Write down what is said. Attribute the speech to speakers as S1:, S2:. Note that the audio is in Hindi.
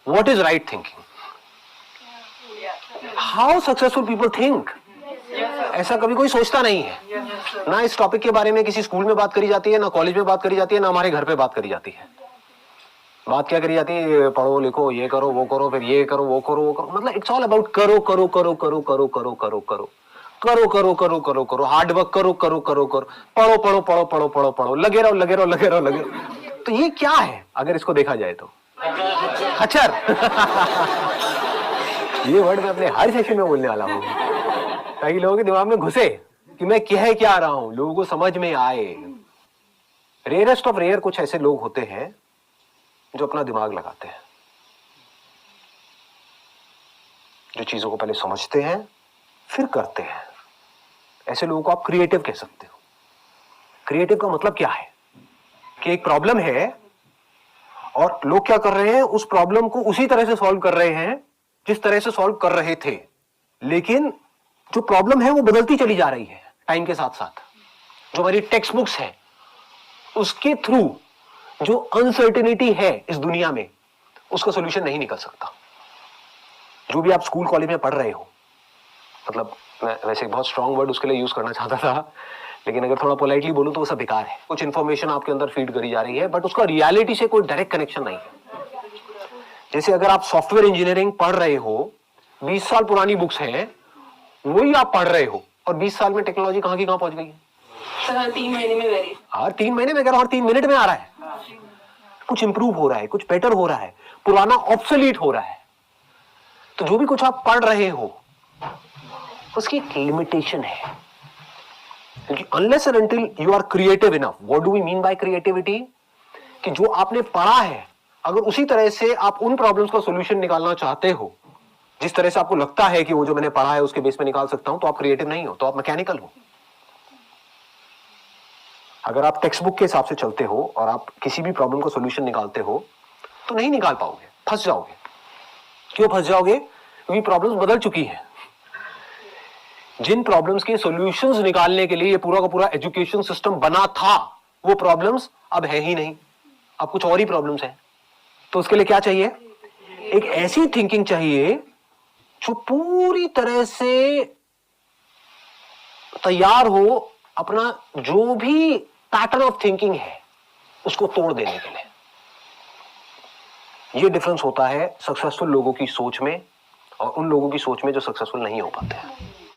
S1: What is right thinking, how successful people think, ऐसा कभी कोई सोचता नहीं है। ना इस टॉपिक के बारे में किसी स्कूल में बात करी जाती है, ना कॉलेज में बात करी जाती है, ना हमारे घर पे बात करी जाती है। बात क्या करी जाती है, पढ़ो लिखो, ये करो वो करो, फिर ये करो वो करो वो करो, मतलब इट्स ऑल अबाउट करो करो करो करो करो करो करो करो करो करो करो करो करो, हार्ड वर्क करो करो करो करो, पढ़ो पढ़ो पढ़ो पढ़ो पढ़ो पढ़ो, लगे रहो लगे रहो लगे रहो लगे रहो। तो ये क्या है अगर इसको देखा जाए तो? खच्चर। ये वर्ड मैं अपने हर सेशन में बोलने वाला हूँ ताकि लोगों के दिमाग में घुसे कि मैं कह क्या रहा हूं, लोगों को समझ में आए। रेयरेस्ट ऑफ रेयर कुछ ऐसे लोग होते हैं जो अपना दिमाग लगाते हैं, जो चीजों को पहले समझते हैं फिर करते हैं। ऐसे लोगों को आप क्रिएटिव कह सकते हो। क्रिएटिव का मतलब क्या है कि एक प्रॉब्लम है और लोग क्या कर रहे हैं, उस प्रॉब्लम को उसी तरह से सॉल्व कर रहे हैं जिस तरह से सॉल्व कर रहे थे, लेकिन जो प्रॉब्लम है वो बदलती चली जा रही है टाइम के साथ साथ। जो हमारी टेक्स्ट बुक्स है उसके थ्रू जो अनसर्टेनिटी है इस दुनिया में, उसका सॉल्यूशन नहीं निकल सकता। जो भी आप स्कूल कॉलेज में पढ़ रहे हो, मतलब मैं वैसे बहुत स्ट्रांग वर्ड उसके लिए यूज करना चाहता था, लेकिन अगर थोड़ा पोलाइटली बोलूं तो वो सब बेकार है। कुछ इंफॉर्मेशन आपके अंदर फीड करी जा रही है बट उसका रियलिटी से कोई डायरेक्ट कनेक्शन नहीं है। जैसे अगर आप सॉफ्टवेयर इंजीनियरिंग पढ़ रहे हो, 20 साल पुरानी बुक्स हैं, वही आप पढ़ रहे हो, और 20 साल में टेक्नोलॉजी कहां की कहां पहुंच गई है।
S2: हर 3 महीने में वेरी,
S1: हर 3 महीने में, हर 3 मिनट में आ रहा है। कुछ इंप्रूव हो रहा है, कुछ बेटर हो रहा है, पुराना ऑब्सोलीट हो रहा है। तो जो भी कुछ आप पढ़ रहे हो उसकी एक लिमिटेशन है, क्योंकि unless and until you are creative enough. What do we mean by creativity? कि जो आपने पढ़ा है अगर उसी तरह से आप उन प्रॉब्लम्स का सॉल्यूशन निकालना चाहते हो जिस तरह से आपको लगता है कि वो जो मैंने पढ़ा है उसके बेस पे निकाल सकता हूं, तो आप क्रिएटिव नहीं हो, तो आप मैकेनिकल हो। अगर आप टेक्स्ट बुक के हिसाब से चलते हो और आप किसी भी प्रॉब्लम का सॉल्यूशन निकालते हो तो नहीं निकाल पाओगे, फंस जाओगे। क्यों फंस जाओगे? क्योंकि प्रॉब्लम्स बदल चुकी हैं। जिन प्रॉब्लम्स के सॉल्यूशंस निकालने के लिए ये पूरा का पूरा एजुकेशन सिस्टम बना था, वो प्रॉब्लम्स अब है ही नहीं, अब कुछ और ही प्रॉब्लम्स हैं। तो उसके लिए क्या चाहिए? एक ऐसी थिंकिंग चाहिए जो पूरी तरह से तैयार हो अपना जो भी पैटर्न ऑफ थिंकिंग है उसको तोड़ देने के लिए। यह डिफरेंस होता है सक्सेसफुल लोगों की सोच में और उन लोगों की सोच में जो सक्सेसफुल नहीं हो पाते हैं।